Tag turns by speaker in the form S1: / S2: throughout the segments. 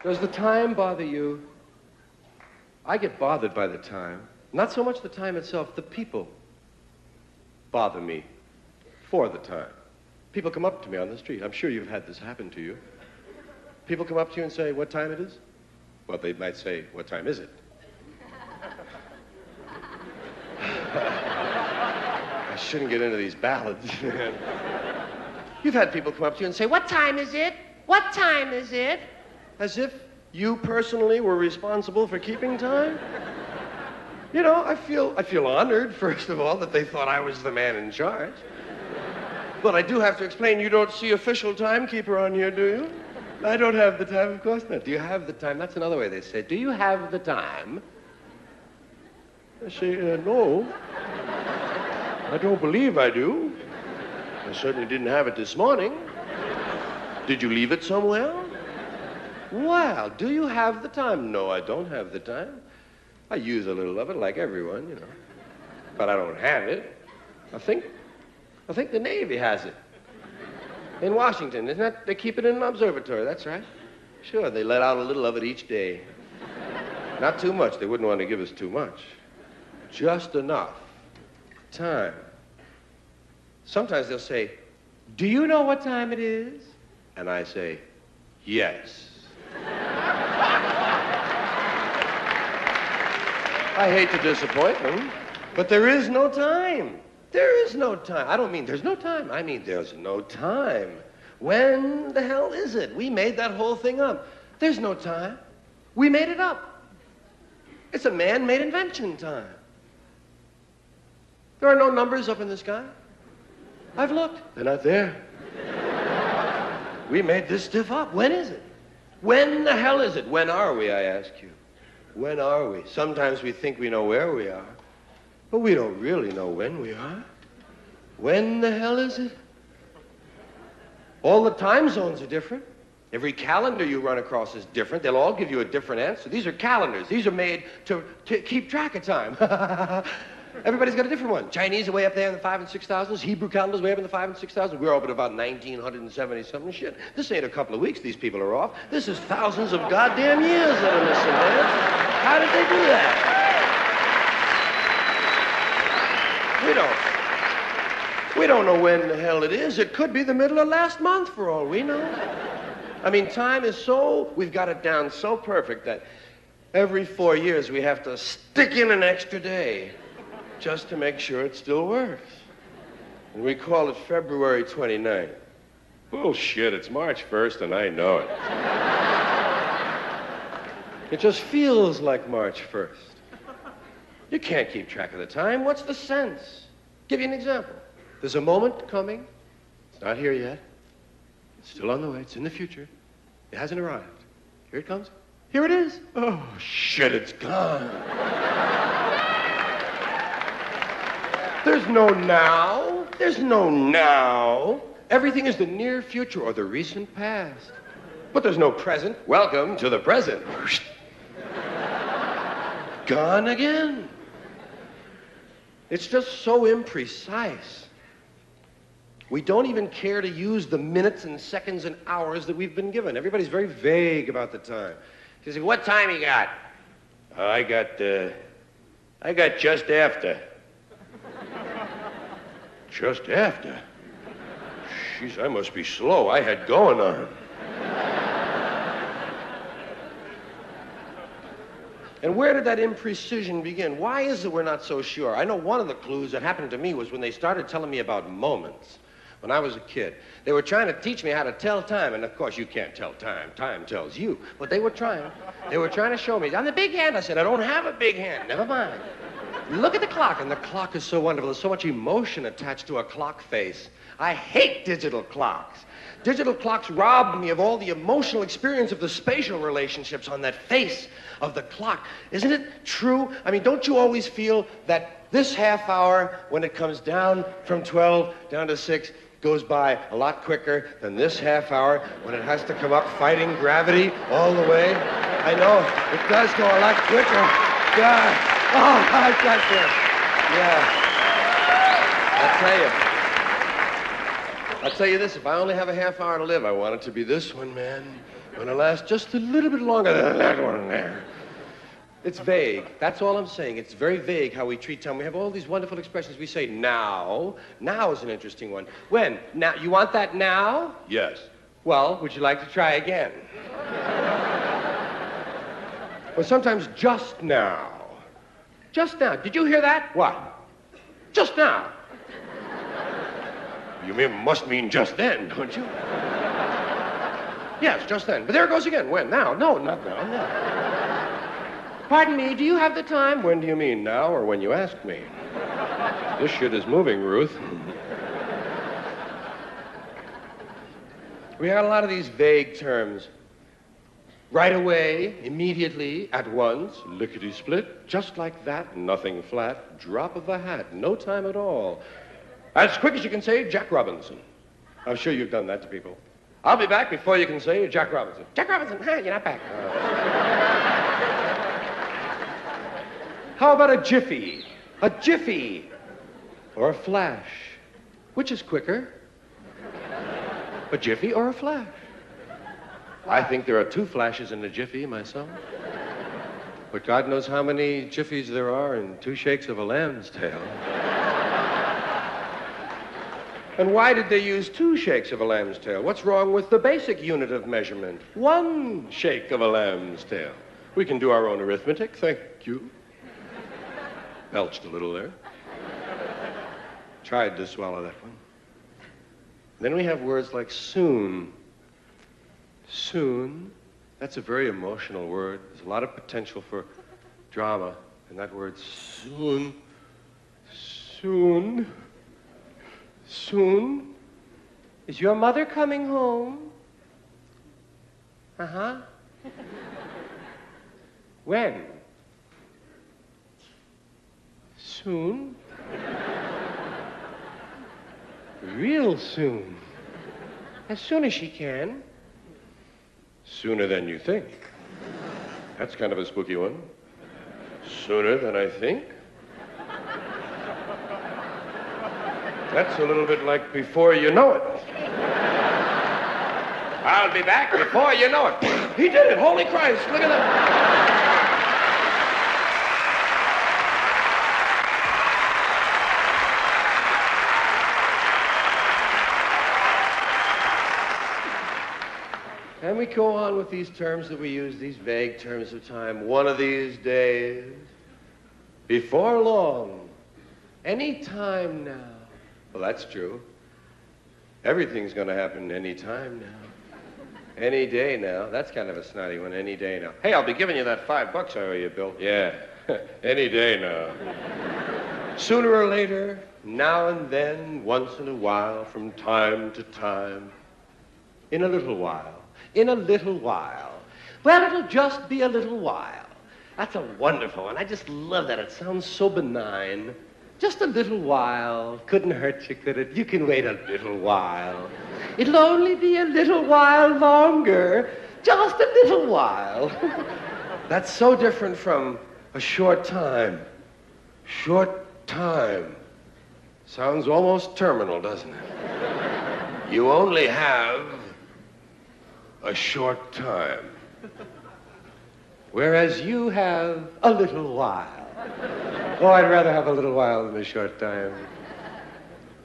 S1: Does the time bother you? I get bothered by the time. Not so much the time itself, the people bother me for the time. People come up to me on the street. I'm sure you've had this happen to you. People come up to you and say, what time it is? Well, they might say, what time is it? I shouldn't get into these ballads. You've had people come up to you and say, what time is it? What time is it? As if you personally were responsible for keeping time. You know, I feel honored, first of all, that they thought I was the man in charge. But I do have to explain, you don't see official timekeeper on here, do you? I don't have the time, of course not. Do you have the time? That's another way they say, do you have the time? I say, no. I don't believe I do. I certainly didn't have it this morning. Did you leave it somewhere? Well, do you have the time? No, I don't have the time. I use a little of it like everyone, you know. But I don't have it. I think the Navy has it. In Washington, isn't that? They keep it in an observatory, that's right. Sure, they let out a little of it each day. Not too much. They wouldn't want to give us too much. Just enough. Time. Sometimes they'll say, do you know what time it is? And I say, yes. I hate to disappoint them, but there is no time. There is no time. I don't mean there's no time. I mean there's no time. When the hell is it? We made that whole thing up. There's no time. We made it up. It's a man-made invention, time. There are no numbers up in the sky. I've looked. They're not there. We made this stuff up. When is it? When the hell is it? When are we, I ask you? When are we? Sometimes we think we know where we are, but we don't really know when we are. When the hell is it? All the time zones are different. Every calendar you run across is different. They'll all give you a different answer. These are calendars. These are made to keep track of time. Everybody's got a different one. Chinese are way up there in the 5 and 6,000s. Hebrew calendars way up in the 5 and 6,000s. We're up at about 1,970-something shit. This ain't a couple of weeks these people are off. This is thousands of goddamn years that are missing, man. How did they do that? We don't know when the hell it is. It could be the middle of last month for all we know. I mean, time is we've got it down so perfect that every 4 years we have to stick in an extra day just to make sure it still works. And we call it February 29th. Bullshit, it's March 1st and I know it. It just feels like March 1st. You can't keep track of the time. What's the sense? Give you an example. There's a moment coming. It's not here yet. It's still on the way. It's in the future. It hasn't arrived. Here it comes. Here it is. Oh, shit, it's gone. There's no now. There's no now. Everything is the near future or the recent past. But there's no present. Welcome to the present. Gone again. It's just so imprecise. We don't even care to use the minutes and seconds and hours that we've been given. Everybody's very vague about the time. You say, what time you got? I got just after. Just after? Jeez, I must be slow. I had going on. And where did that imprecision begin? Why is it we're not so sure? I know one of the clues that happened to me was when they started telling me about moments. When I was a kid, they were trying to teach me how to tell time, and of course you can't tell time. Time tells you. But they were trying. They were trying to show me. On the big hand, I said, I don't have a big hand. Never mind. Look at the clock, and the clock is so wonderful. There's so much emotion attached to a clock face. I hate digital clocks. Digital clocks robbed me of all the emotional experience of the spatial relationships on that face of the clock. Isn't it true? I mean, don't you always feel that this half hour, when it comes down from 12 down to 6, goes by a lot quicker than this half hour when it has to come up fighting gravity all the way? I know, it does go a lot quicker. God. Oh, I got this. Yeah. I'll tell you this, if I only have a half hour to live, I want it to be this one, man. Gonna last just a little bit longer than that one there. It's vague. That's all I'm saying. It's very vague how we treat time. We have all these wonderful expressions. We say now. Now is an interesting one. When? Now. You want that now? Yes. Well, would you like to try again? Well, sometimes just now. Just now. Did you hear that? What? Just now. Must mean just then, don't you? Yes, just then. But there it goes again. When? Now. No, not now. No. Pardon me, do you have the time? When do you mean, now or when you ask me? This shit is moving, Ruth. We had a lot of these vague terms. Right away, immediately, at once, lickety-split, just like that, nothing flat, drop of a hat, no time at all. As quick as you can say, Jack Robinson. I'm sure you've done that to people. I'll be back before you can say Jack Robinson. Jack Robinson, you're not back. How about a jiffy? A jiffy. Or a flash. Which is quicker? A jiffy or a flash? I think there are 2 flashes in a jiffy myself. But God knows how many jiffies there are in 2 shakes of a lamb's tail. And why did they use 2 shakes of a lamb's tail? What's wrong with the basic unit of measurement? 1 shake of a lamb's tail. We can do our own arithmetic, thank you. Belched a little there. Tried to swallow that one. Then we have words like soon. Soon. That's a very emotional word. There's a lot of potential for drama in that word soon. Soon. Soon. Is your mother coming home? Uh-huh. When? Soon. Real soon. As soon as she can. Sooner than you think. That's kind of a spooky one. Sooner than I think. That's a little bit like before you know it. I'll be back before you know it. He did it. Holy Christ. Look at that. And we go on with these terms that we use, these vague terms of time. One of these days, before long, any time now. Well, that's true. Everything's going to happen any time now. Any day now. That's kind of a snotty one, any day now. Hey, I'll be giving you that $5 I owe you, Bill. Yeah, any day now. Sooner or later, now and then, once in a while, from time to time, in a little while. In a little while. Well, it'll just be a little while. That's a wonderful one. I just love that. It sounds so benign. Just a little while. Couldn't hurt you, could it? You can wait a little while. It'll only be a little while longer. Just a little while. That's so different from a short time. Short time. Sounds almost terminal, doesn't it? You only have a short time. Whereas you have a little while. Oh, I'd rather have a little while than a short time.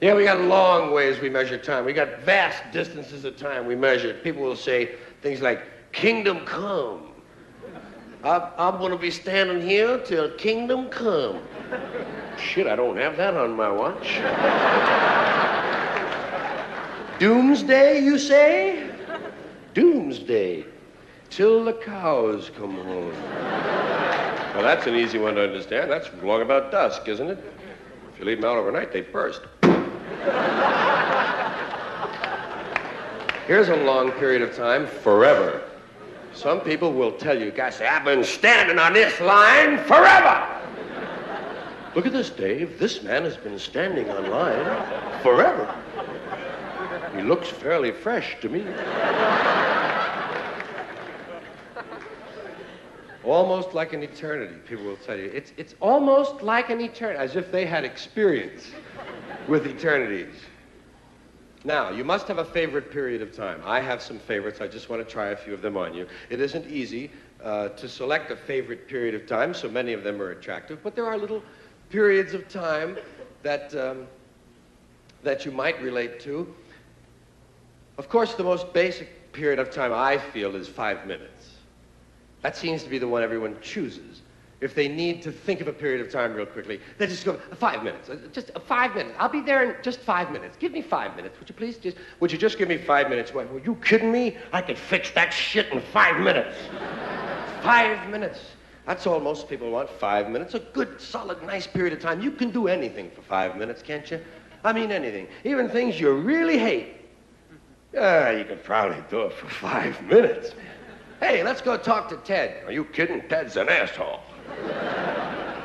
S1: Yeah, we got long ways we measure time. We got vast distances of time we measure. People will say things like, kingdom come. I'm going to be standing here till kingdom come. Shit, I don't have that on my watch. Doomsday, you say? Doomsday, till the cows come home. Well, that's an easy one to understand. That's long about dusk, isn't it? If you leave them out overnight, they burst. Here's a long period of time, forever. Some people will tell you, guys say, I've been standing on this line forever. Look at this, Dave. This man has been standing on line forever. He looks fairly fresh to me. Almost like an eternity, people will tell you. It's almost like an eternity, as if they had experience with eternities. Now, you must have a favorite period of time. I have some favorites. I just want to try a few of them on you. It isn't easy to select a favorite period of time, so many of them are attractive, but there are little periods of time that, that you might relate to. Of course, the most basic period of time I feel is 5 minutes. That seems to be the one everyone chooses. If they need to think of a period of time real quickly, they just go, 5 minutes, just 5 minutes. I'll be there in just 5 minutes. Give me 5 minutes, would you please? Would you just give me 5 minutes? Were you kidding me? I could fix that shit in 5 minutes. 5 minutes. That's all most people want, 5 minutes. A good, solid, nice period of time. You can do anything for 5 minutes, can't you? I mean anything. Even things you really hate. You could probably do it for 5 minutes. Hey, let's go talk to Ted. Are you kidding? Ted's an asshole.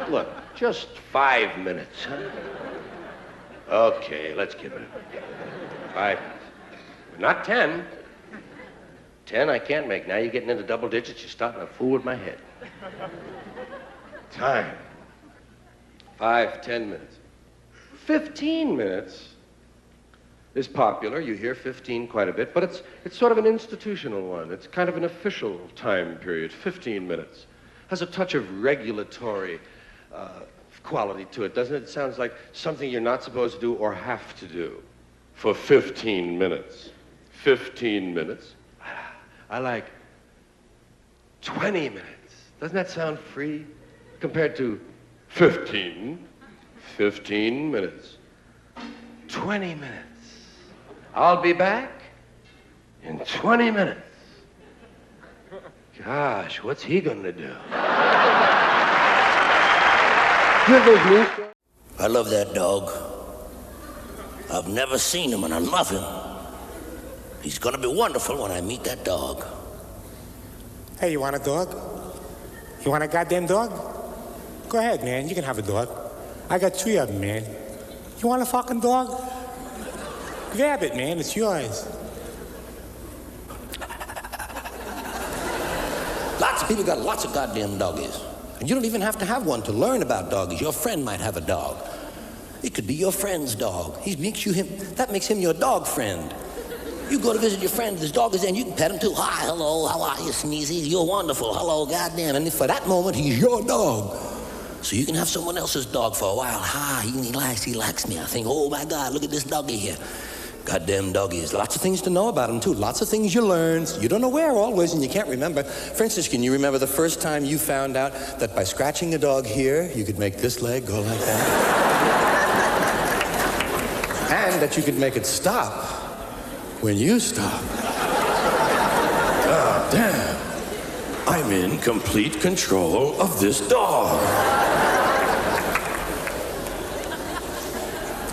S1: Look, just 5 minutes, huh? Okay, let's give it 5 minutes. Not 10. 10 I can't make. Now you're getting into double digits. You're starting to fool with my head. Time. 5, 10 minutes. 15 minutes is popular. You hear 15 quite a bit, but it's sort of an institutional one. It's kind of an official time period, 15 minutes. Has a touch of regulatory quality to it, doesn't it? It sounds like something you're not supposed to do or have to do for 15 minutes. 15 minutes. I like 20 minutes. Doesn't that sound free compared to 15 minutes? 20 minutes. I'll be back in 20 minutes. Gosh, what's he gonna do?
S2: I love that dog. I've never seen him and I love him. He's gonna be wonderful when I meet that dog.
S3: Hey, you want a dog? You want a goddamn dog? Go ahead, man. You can have a dog. I got 3 of them, man. You want a fucking dog? Grab it, man. It's yours.
S2: Lots of people got lots of goddamn doggies. And you don't even have to have one to learn about doggies. Your friend might have a dog. It could be your friend's dog. That makes him your dog friend. You go to visit your friend, his dog is there, and you can pet him too. Hi, hello, how are you, Sneezy? You're wonderful. Hello, goddamn. And for that moment, he's your dog. So you can have someone else's dog for a while. Hi, he likes me. I think, oh my God, look at this doggy here. Goddamn doggies. Lots of things to know about them, too. Lots of things you learn. You don't know where always, and you can't remember. For instance, can you remember the first time you found out that by scratching a dog here, you could make this leg go like that? And that you could make it stop when you stop. God damn. I'm in complete control of this dog.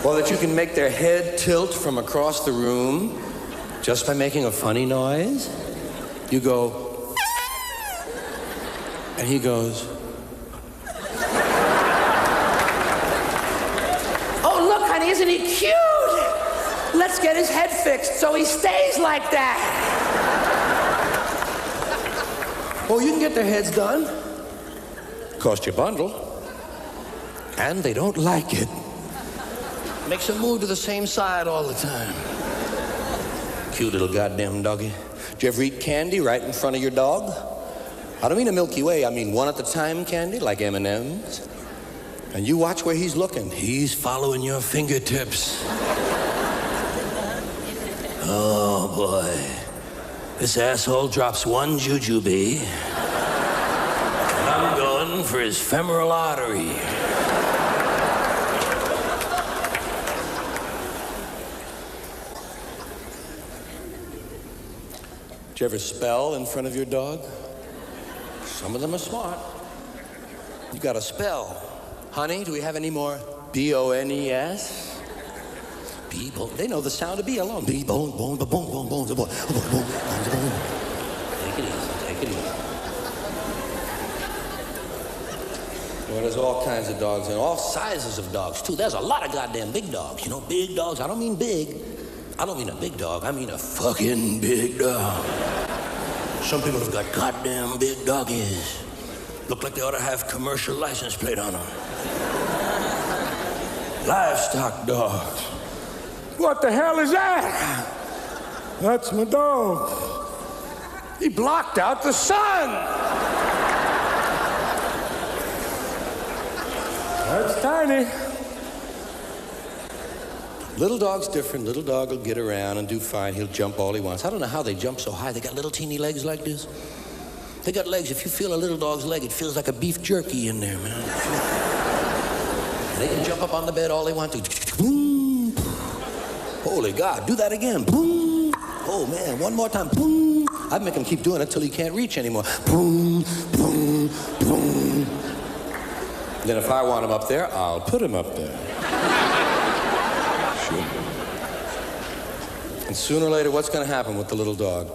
S2: Or that you can make their head tilt from across the room just by making a funny noise. You go, and he goes, oh, look, honey, isn't he cute? Let's get his head fixed so he stays like that. Well, you can get their heads done. Cost you a bundle. And they don't like it. Makes them move to the same side all the time. Cute little goddamn doggy. Do you ever eat candy right in front of your dog? I don't mean a Milky Way, I mean one at a time candy, like M&Ms. And you watch where he's looking. He's following your fingertips. Oh, boy. This asshole drops one jujube, and I'm going for his femoral artery. Did you ever spell in front of your dog? Some of them are smart. You got to spell. Honey, do we have any more B-O-N-E-S? B-bone. They know the sound of B alone. B-bone, bone, ba bone, bone, bone, bone, bone, bone. Take it easy, take it easy. Well, there's all kinds of dogs and all sizes of dogs, too. There's a lot of goddamn big dogs. You know, big dogs. I don't mean big. I don't mean a big dog. I mean a fucking big dog. Some people have got goddamn big doggies. Look like they ought to have commercial license plate on them. Livestock dogs.
S3: What the hell is that? That's my dog. He blocked out the sun. That's Tiny.
S2: Little dog's different. Little dog will get around and do fine. He'll jump all he wants. I don't know how they jump so high. They got little teeny legs like this. They got legs. If you feel a little dog's leg, it feels like a beef jerky in there, man. They can jump up on the bed all they want to. Boom. Holy God, do that again. Boom. Oh, man, one more time. Boom. I'd make him keep doing it till he can't reach anymore. Boom, boom, boom. Then if I want him up there, I'll put him up there. Sure. And sooner or later, what's going to happen with the little dog?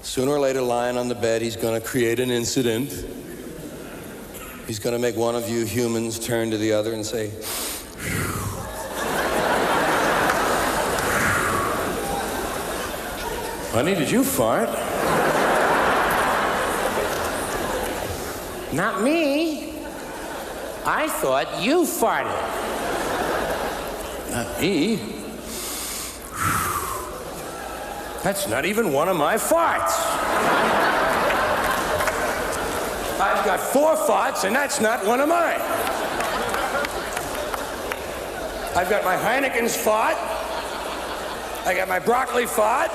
S2: Sooner or later, lying on the bed, he's going to create an incident. He's going to make one of you humans turn to the other and say, honey, did you fart?
S3: Not me. I thought you farted.
S2: Not me. That's not even one of my farts. I've got 4 farts, and that's not one of mine. I've got my Heineken's fart. I got my broccoli fart,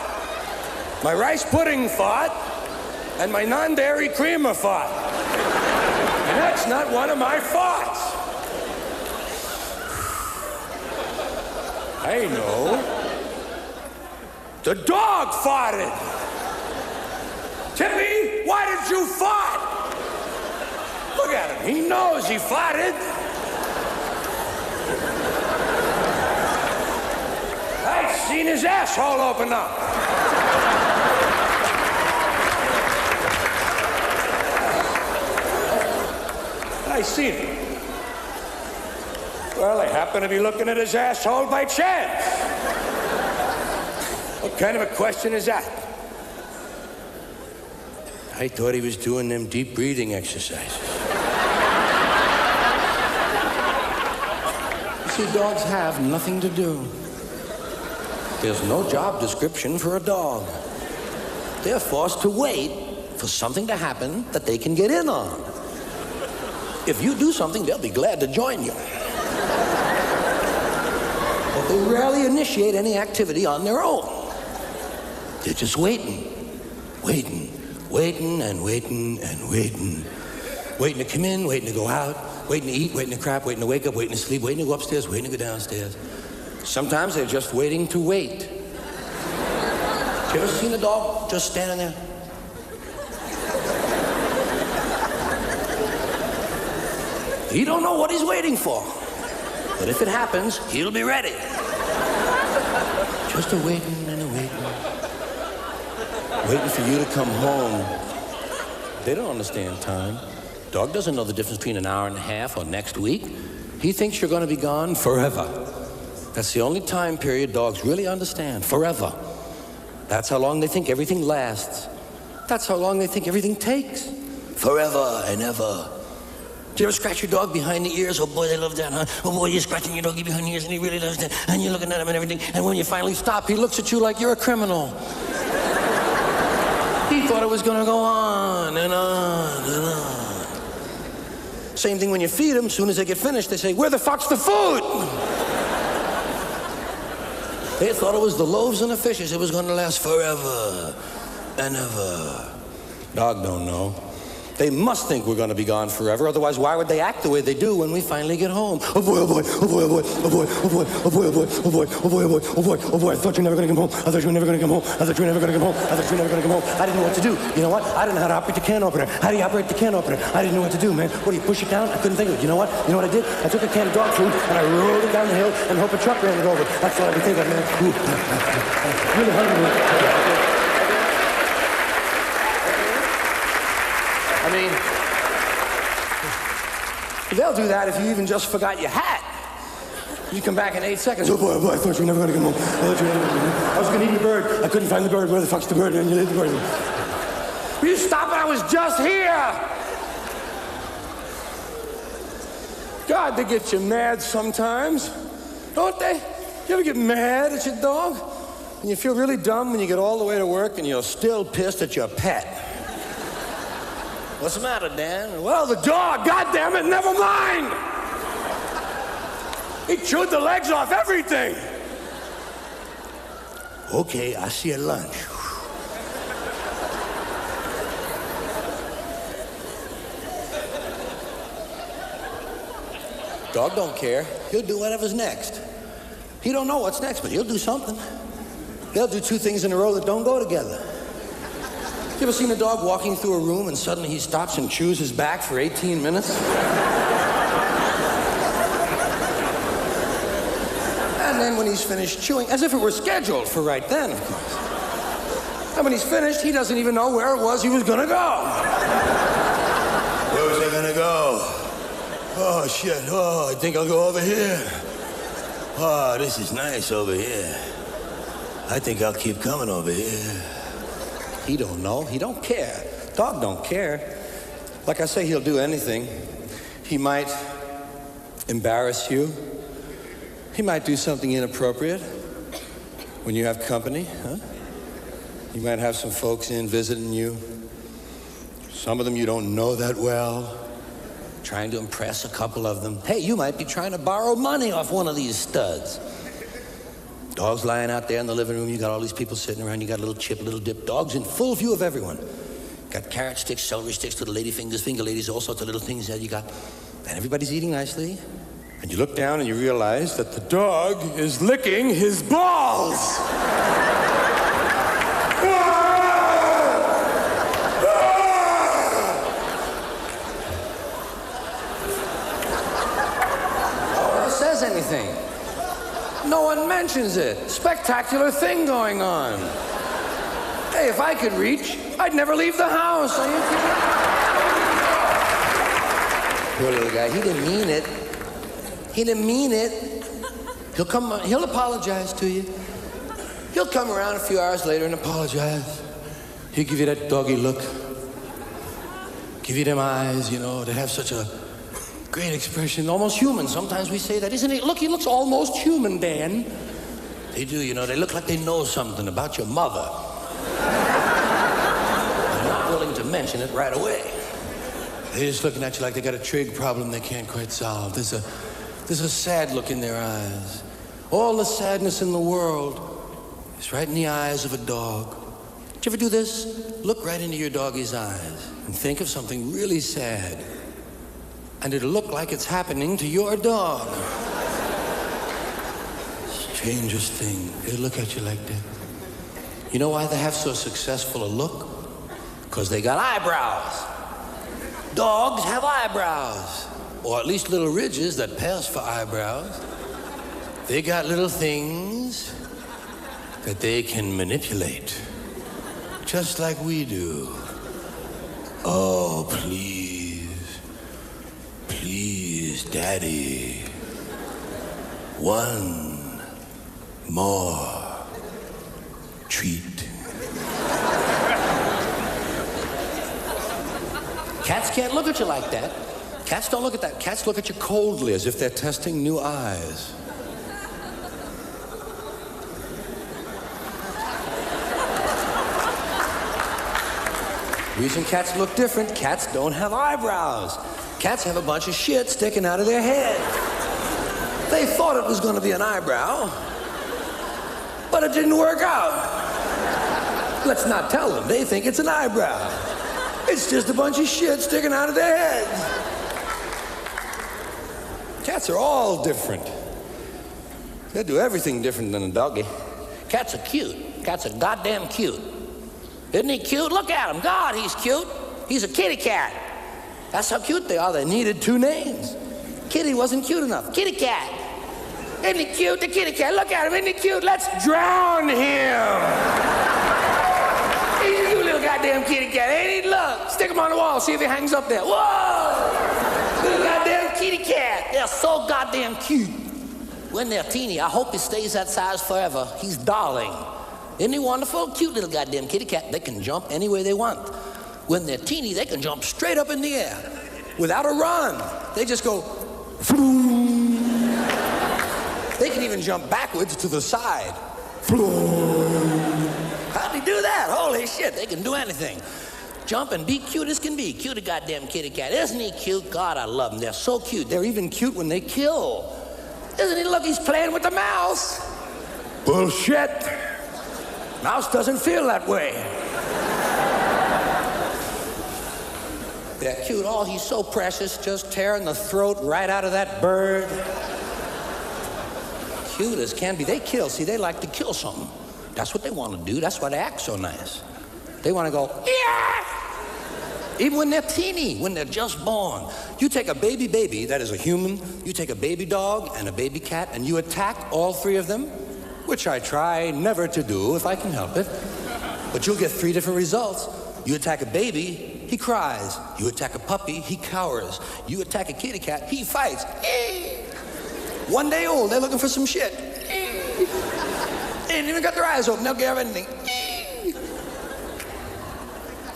S2: my rice pudding fart, and my non-dairy creamer fart. And that's not one of my farts. I know. The dog farted. Tippy, why did you fart? Look at him. He knows he farted. I've seen his asshole open up. I seen it. Well, I happen to be looking at his asshole by chance. What kind of a question is that? I thought he was doing them deep breathing exercises. You see, dogs have nothing to do. There's no job description for a dog. They're forced to wait for something to happen that they can get in on. If you do something, they'll be glad to join you. But they rarely initiate any activity on their own. They're just waiting, waiting, waiting and waiting and waiting. Waiting to come in, waiting to go out, waiting to eat, waiting to crap, waiting to wake up, waiting to sleep, waiting to go upstairs, waiting to go downstairs. Sometimes they're just waiting to wait. You ever seen a dog just standing there? He don't know what he's waiting for. But if it happens, he'll be ready. Just a waiting and a waiting. Waiting for you to come home. They don't understand time. Dog doesn't know the difference between an hour and a half or next week. He thinks you're going to be gone forever. That's the only time period dogs really understand. Forever. That's how long they think everything lasts. That's how long they think everything takes. Forever and ever. Do you ever scratch your dog behind the ears? Oh boy, they love that, huh? Oh boy, you're scratching your doggy behind the ears and he really loves that. And you're looking at him and everything. And when you finally stop, he looks at you like you're a criminal. He thought it was going to go on and on and on. Same thing when you feed them. As soon as they get finished, they say, where the fuck's the food? They thought it was the loaves and the fishes. It was going to last forever and ever. Dog don't know. They must think we're going to be gone forever. Otherwise, why would they act the way they do when we finally get home? Oh boy, oh boy, oh boy, oh boy, oh boy, oh boy, oh boy, oh boy, oh boy, oh boy, oh boy, oh boy, oh boy. I thought you were never going to come home. I thought you were never going to come home. I thought you were never going to come home. I thought you were never going to come home. I didn't know what to do. You know what? I didn't know how to operate the can opener. How do you operate the can opener? I didn't know what to do, man. What do you push it down? I couldn't think of it. You know what? You know what I did? I took a can of dog food and I rolled it down the hill and hope a truck ran it over. That's all I could think of, man. Really hungry. I mean, they'll do that if you even just forgot your hat. You come back in 8 seconds. Oh boy, I thought you were never going to come home. I thought you were never going to come home. I was going to eat your bird. I couldn't find the bird. Where the fuck's the bird? And you ate the bird. Will you stop it? I was just here. God, they get you mad sometimes, don't they? You ever get mad at your dog? And you feel really dumb when you get all the way to work and you're still pissed at your pet. What's the matter, Dan? Well, the dog, goddammit, never mind! He chewed the legs off everything. Okay, I'll see you at lunch. Dog don't care. He'll do whatever's next. He don't know what's next, but he'll do something. They'll do two things in a row that don't go together. You ever seen a dog walking through a room and suddenly he stops and chews his back for 18 minutes? And then when he's finished chewing, as if it were scheduled for right then, of course. And when he's finished, he doesn't even know where it was he was gonna go. Where was I gonna go? Oh, shit. Oh, I think I'll go over here. Oh, this is nice over here. I think I'll keep coming over here. He don't know. He don't care. Dog don't care. Like I say, he'll do anything. He might embarrass you. He might do something inappropriate when you have company, huh? You might have some folks in visiting you. Some of them you don't know that well. Trying to impress a couple of them. Hey, you might be trying to borrow money off one of these studs. Dog's lying out there in the living room. You got all these people sitting around. You got little Chip, little Dip. Dogs in full view of everyone. Got carrot sticks, celery sticks, little lady fingers, finger ladies, all sorts of little things that you got. And everybody's eating nicely. And you look down and you realize that the dog is licking his balls. Anything. No one mentions it. Spectacular thing going on. Hey, if I could reach, I'd never leave the house. Poor little guy, he didn't mean it. He didn't mean it. He'll apologize to you. He'll come around a few hours later and apologize. He'll give you that doggy look. Give you them eyes, you know, that have such a great expression, almost human. Sometimes we say that, isn't it? Look, he looks almost human, Dan. They do, you know. They look like they know something about your mother. They're not willing to mention it right away. They're just looking at you like they got a trig problem they can't quite solve. There's a sad look in their eyes. All the sadness in the world is right in the eyes of a dog. Did you ever do this? Look right into your doggy's eyes and think of something really sad. And it'll look like it's happening to your dog. Strangest thing. They'll look at you like that. You know why they have so successful a look? Because they got eyebrows. Dogs have eyebrows. Or at least little ridges that pass for eyebrows. They got little things that they can manipulate. Just like we do. Oh, please. Please, Daddy, one more treat. Cats can't look at you like that. Cats don't look at that. Cats look at you coldly as if they're testing new eyes. Reason cats look different, cats don't have eyebrows. Cats have a bunch of shit sticking out of their head. They thought it was going to be an eyebrow, but it didn't work out. Let's not tell them. They think it's an eyebrow. It's just a bunch of shit sticking out of their heads. Cats are all different. They do everything different than a doggy. Cats are cute. Cats are goddamn cute. Isn't he cute? Look at him. God, he's cute. He's a kitty cat. That's how cute they are. They needed two names. Kitty wasn't cute enough. Kitty cat. Isn't he cute? The kitty cat. Look at him. Isn't he cute? Let's drown him. He's a cute little goddamn kitty cat. Ain't he? Look. Stick him on the wall. See if he hangs up there. Whoa! Little goddamn kitty cat. They're so goddamn cute. When they're teeny, I hope he stays that size forever. He's darling. Isn't he wonderful? Cute little goddamn kitty cat. They can jump any way they want. When they're teeny, they can jump straight up in the air without a run. They just go, vroom. They can even even jump backwards to the side. How'd he do that? Holy shit, they can do anything. Jump and be cute as can be. Cute a goddamn kitty cat. Isn't he cute? God, I love them. They're so cute. They're even cute when they kill. Isn't he? Look, he's playing with the mouse. Bullshit. Mouse doesn't feel that way. They're cute. Oh, he's so precious, just tearing the throat right out of that bird. Cute as can be. They kill. See, they like to kill something. That's what they want to do. That's why they act so nice. They want to go, yeah! Even when they're teeny, when they're just born. You take a baby that is a human, you take a baby dog and a baby cat, and you attack all three of them, which I try never to do if I can help it. But you'll get 3 different results. You attack a baby, he cries. You attack a puppy, he cowers. You attack a kitty cat, he fights. 1 day old, they're looking for some shit. They ain't even got their eyes open, they'll give anything.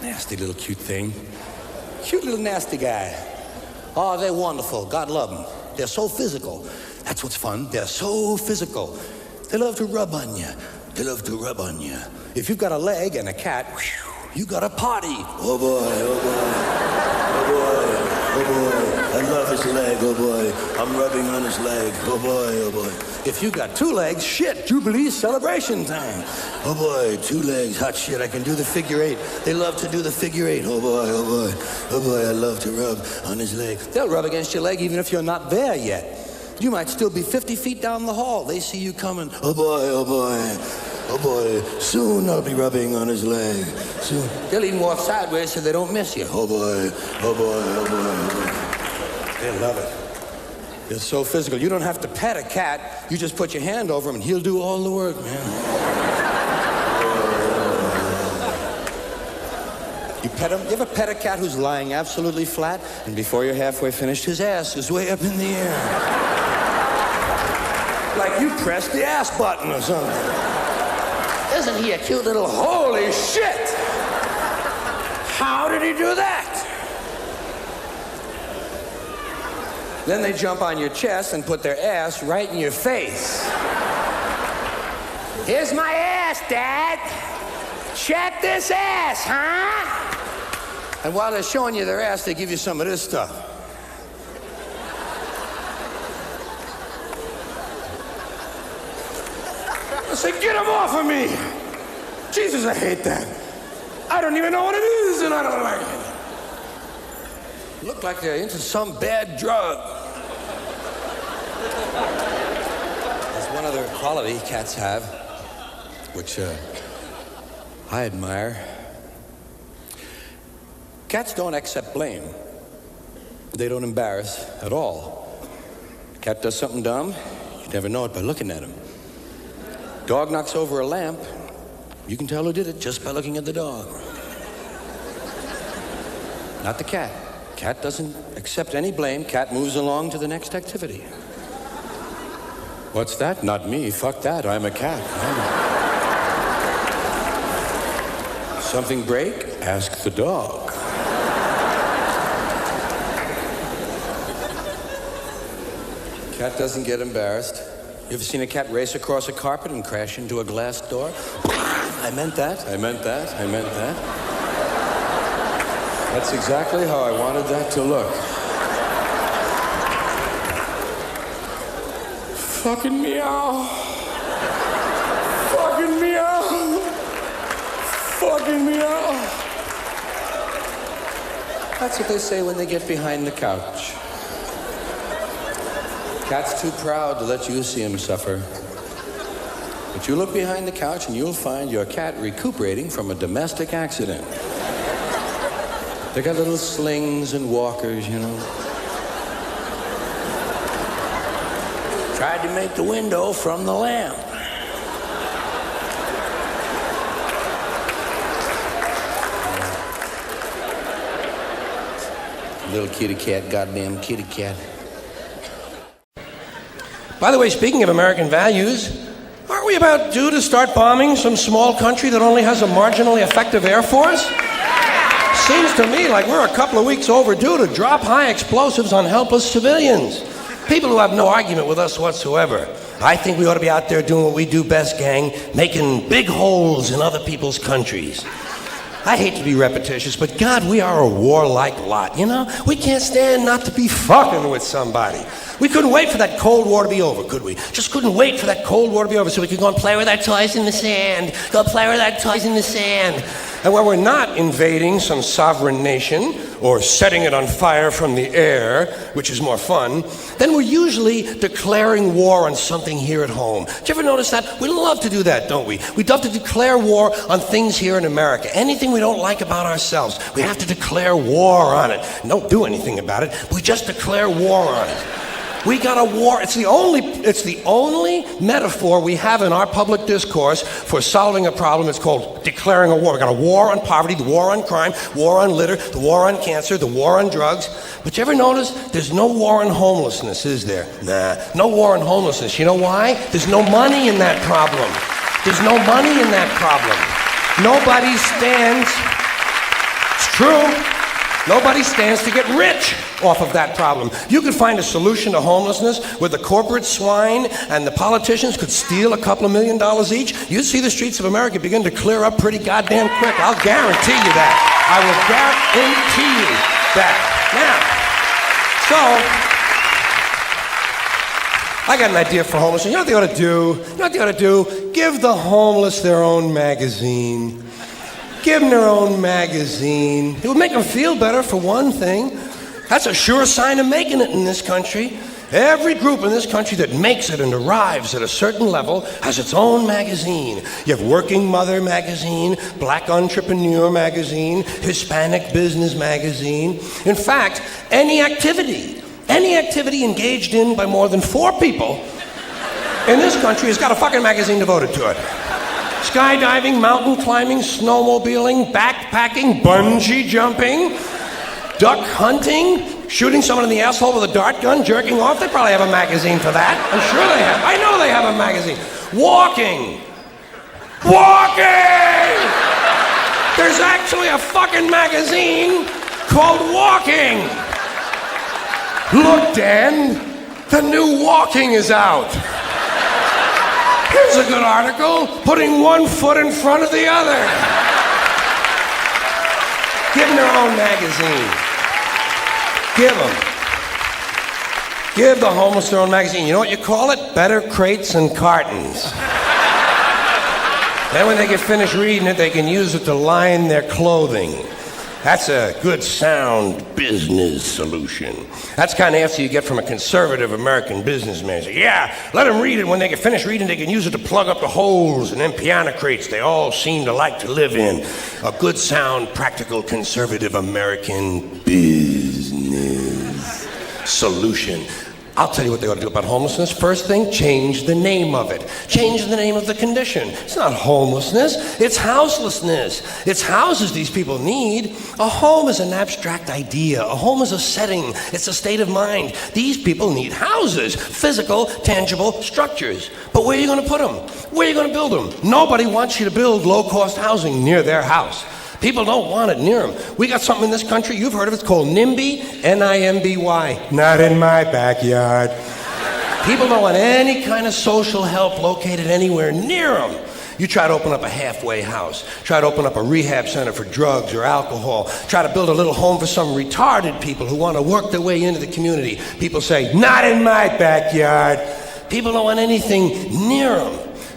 S2: Nasty little cute thing. Cute little nasty guy. Oh, they're wonderful. God love them. They're so physical. That's what's fun. They're so physical. They love to rub on you. They love to rub on you. If you've got a leg and a cat, whew, you got a party. Oh boy, oh boy. Oh boy, oh boy. I love his leg, oh boy. I'm rubbing on his leg. Oh boy, oh boy. If you got 2 legs, shit, Jubilee celebration time. Oh boy, 2 legs, hot shit, I can do the figure 8. They love to do the figure 8. Oh boy, oh boy, oh boy, I love to rub on his leg. They'll rub against your leg even if you're not there yet. You might still be 50 feet down the hall. They see you coming. Oh boy, oh boy, oh boy, soon I'll be rubbing on his leg. Soon. They'll even walk sideways so they don't miss you. Oh boy, oh boy, oh boy, oh boy. They love it. It's so physical. You don't have to pet a cat. You just put your hand over him and he'll do all the work, man. You pet him? You ever pet a cat who's lying absolutely flat, and before you're halfway finished, his ass is way up in the air? Like you pressed the ass button or something. Isn't he a cute little holy shit? How did he do that? Then they jump on your chest and put their ass right in your face. Here's my ass, Dad. Check this ass, huh? And while they're showing you their ass, they give you some of this stuff. I say, get him off of me. Jesus, I hate that. I don't even know what it is, and I don't like it. Look like they're into some bad drug. There's one other quality cats have, which I admire. Cats don't accept blame. They don't embarrass at all. Cat does something dumb, you never know it by looking at him. Dog knocks over a lamp, you can tell who did it just by looking at the dog. Not the cat. Cat doesn't accept any blame. Cat moves along to the next activity. What's that? Not me. Fuck that. I'm a cat. Something break? Ask the dog. Cat doesn't get embarrassed. You ever seen a cat race across a carpet and crash into a glass door? I meant that. I meant that. I meant that. That's exactly how I wanted that to look. Fucking meow. Fucking meow. Fucking meow. That's what they say when they get behind the couch. Cat's too proud to let you see him suffer. But you look behind the couch and you'll find your cat recuperating from a domestic accident. They got little slings and walkers, you know. Tried to make the window from the lamp. Little kitty cat, goddamn kitty cat. By the way, speaking of American values, aren't we about due to start bombing some small country that only has a marginally effective air force? Seems to me like we're a couple of weeks overdue to drop high explosives on helpless civilians. People who have no argument with us whatsoever. I think we ought to be out there doing what we do best, gang, making big holes in other people's countries. I hate to be repetitious, but God, we are a warlike lot, you know? We can't stand not to be fucking with somebody. We couldn't wait for that Cold War to be over, could we? Just couldn't wait for that Cold War to be over so we could go and play with our toys in the sand. Go play with our toys in the sand. And when we're not invading some sovereign nation or setting it on fire from the air, which is more fun, then we're usually declaring war on something here at home. Did you ever notice that? We love to do that, don't we? We love to declare war on things here in America. Anything we don't like about ourselves, we have to declare war on it. Don't do anything about it. We just declare war on it. We got a war. It's the only metaphor we have in our public discourse for solving a problem. It's called declaring a war. We got a war on poverty, the war on crime, war on litter, the war on cancer, the war on drugs. But you ever notice there's no war on homelessness, is there? Nah, no war on homelessness. You know why? There's no money in that problem. There's no money in that problem. Nobody stands. It's true. Nobody stands to get rich off of that problem. You could find a solution to homelessness where the corporate swine and the politicians could steal $2 million each. You'd see the streets of America begin to clear up pretty goddamn quick. I'll guarantee you that. I will guarantee you that. Now, so, I got an idea for homelessness. You know what they ought to do? You know what they ought to do? Give the homeless their own magazine. Give them their own magazine. It would make them feel better, for one thing. That's a sure sign of making it in this country. Every group in this country that makes it and arrives at a certain level has its own magazine. You have Working Mother magazine, Black Entrepreneur magazine, Hispanic Business magazine. In fact, any activity engaged in by more than 4 people in this country has got a fucking magazine devoted to it. Skydiving, mountain climbing, snowmobiling, backpacking, bungee jumping, duck hunting, shooting someone in the asshole with a dart gun, jerking off. They probably have a magazine for that. I'm sure they have. I know they have a magazine. Walking. There's actually a fucking magazine called Walking. Look, Dan, the new Walking is out. Here's a good article, putting one foot in front of the other. Give them their own magazine. Give them. Give the homeless their own magazine. You know what you call it? Better Crates and Cartons. Then when they get finished reading it, they can use it to line their clothing. That's a good, sound business solution. That's the kind of answer you get from a conservative American businessman. Say, yeah, let them read it. When they get finished reading, they can use it to plug up the holes in them piano crates they all seem to like to live in. A good, sound, practical, conservative American business solution. I'll tell you what they ought to do about homelessness. First thing, change the name of it. Change the name of the condition. It's not homelessness, it's houselessness. It's houses these people need. A home is an abstract idea. A home is a setting. It's a state of mind. These people need houses, physical, tangible structures. But where are you going to put them? Where are you going to build them? Nobody wants you to build low-cost housing near their house. People don't want it near them. We got something in this country, you've heard of it, it's called NIMBY, N-I-M-B-Y. Not in my backyard. People don't want any kind of social help located anywhere near them. You try to open up a halfway house, try to open up a rehab center for drugs or alcohol, try to build a little home for some retarded people who want to work their way into the community. People say, not in my backyard. People don't want anything near them,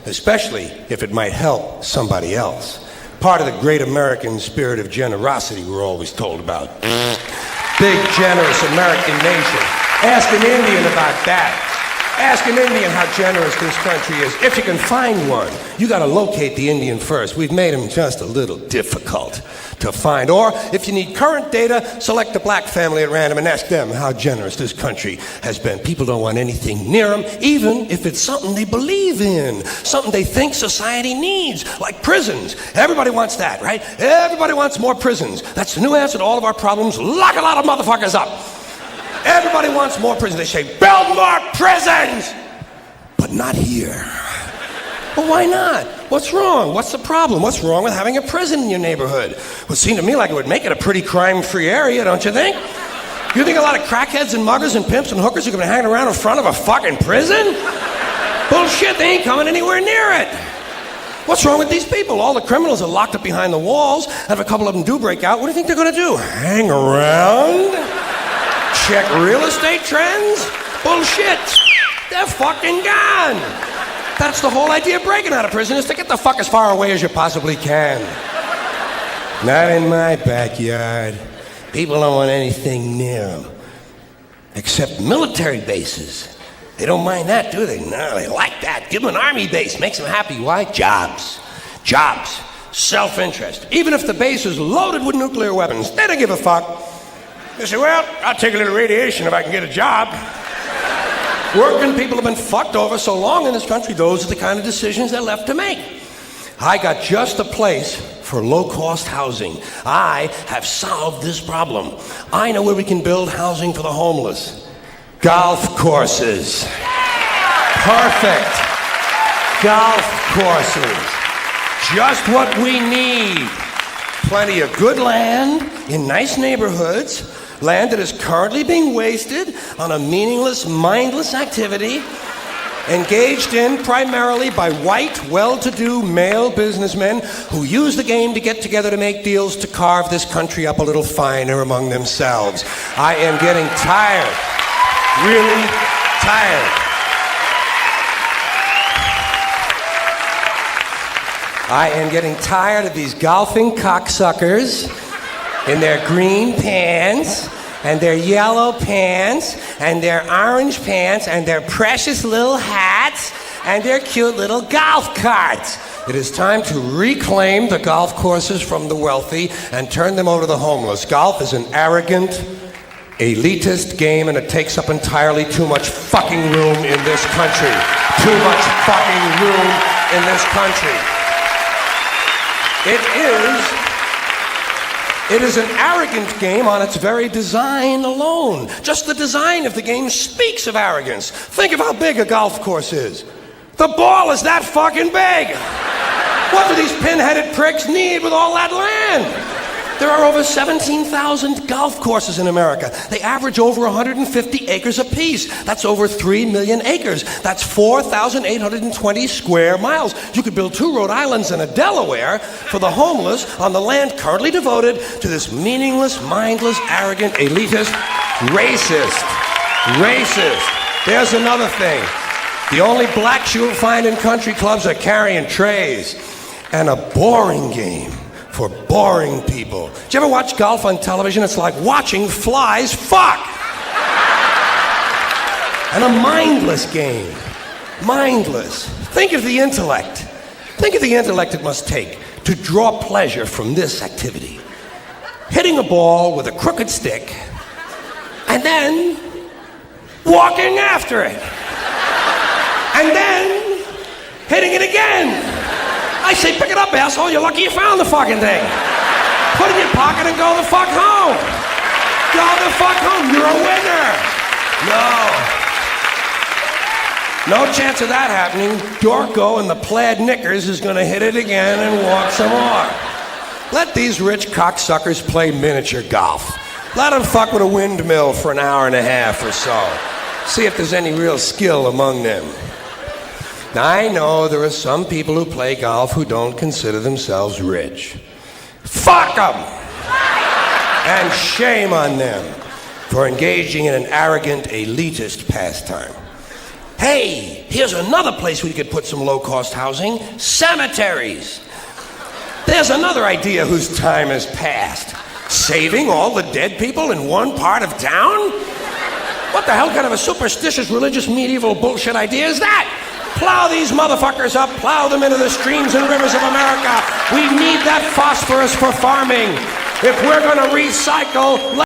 S2: especially if it might help somebody else. Part of the great American spirit of generosity we're always told about. Big, generous American nation. Ask an Indian about that. Ask an Indian how generous this country is. If you can find one, you got to locate the Indian first. We've made him just a little difficult to find. Or if you need current data, select a black family at random and ask them how generous this country has been. People don't want anything near them, even if it's something they believe in, something they think society needs, like prisons. Everybody wants that, right? Everybody wants more prisons. That's the new answer to all of our problems. Lock a lot of motherfuckers up. Everybody wants more prisons. They say, build more prisons! But not here. Well, why not? What's wrong? What's the problem? What's wrong with having a prison in your neighborhood? Well, it seemed to me like it would make it a pretty crime-free area, don't you think? You think a lot of crackheads and muggers and pimps and hookers are going to hang around in front of a fucking prison? Bullshit, they ain't coming anywhere near it. What's wrong with these people? All the criminals are locked up behind the walls, and if a couple of them do break out, what do you think they're gonna do? Hang around? Check real estate trends? Bullshit. They're fucking gone. That's the whole idea of breaking out of prison, is to get the fuck as far away as you possibly can. Not in my backyard. People don't want anything near them. Except military bases. They don't mind that, do they? No, they like that. Give them an army base. Makes them happy. Why? Jobs. Jobs. Self-interest. Even if the base is loaded with nuclear weapons, they don't give a fuck. They say, well, I'll take a little radiation if I can get a job. Working people have been fucked over so long in this country, those are the kind of decisions they're left to make. I got just a place for low-cost housing. I have solved this problem. I know where we can build housing for the homeless. Golf courses. Perfect. Golf courses. Just what we need. Plenty of good land in nice neighborhoods. Land that is currently being wasted on a meaningless, mindless activity engaged in primarily by white, well-to-do male businessmen who use the game to get together to make deals to carve this country up a little finer among themselves. I am getting tired. Really tired. I am getting tired of these golfing cocksuckers in their green pants and their yellow pants and their orange pants and their precious little hats and their cute little golf carts. It is time to reclaim the golf courses from the wealthy and turn them over to the homeless. Golf is an arrogant, elitist game, and it takes up entirely too much fucking room in this country. Too much fucking room in this country. It is an arrogant game on its very design alone. Just the design of the game speaks of arrogance. Think of how big a golf course is. The ball is that fucking big. What do these pin-headed pricks need with all that land? There are over 17,000 golf courses in America. They average over 150 acres apiece. That's over 3 million acres. That's 4,820 square miles. You could build 2 Rhode Islands and a Delaware for the homeless on the land currently devoted to this meaningless, mindless, arrogant, elitist, racist. There's another thing. The only blacks you'll find in country clubs are carrying trays and a boring game for boring people. Did you ever watch golf on television? It's like watching flies fuck. And a mindless game. Mindless. Think of the intellect. Think of the intellect it must take to draw pleasure from this activity. Hitting a ball with a crooked stick and then walking after it. And then hitting it again. I say, pick it up, asshole. You're lucky you found the fucking thing. Put it in your pocket and go the fuck home. Go the fuck home. You're a winner. No chance of that happening. Dorco in the plaid knickers is going to hit it again and walk some more. Let these rich cocksuckers play miniature golf. Let them fuck with a windmill for an hour and a half or so. See if there's any real skill among them. Now, I know there are some people who play golf who don't consider themselves rich. Fuck them! And shame on them for engaging in an arrogant, elitist pastime. Hey, here's another place we could put some low-cost housing. Cemeteries. There's another idea whose time has passed. Saving all the dead people in one part of town? What the hell kind of a superstitious, religious, medieval bullshit idea is that? Plow these motherfuckers up, plow them into the streams and rivers of America. We need that phosphorus for farming. If we're gonna recycle,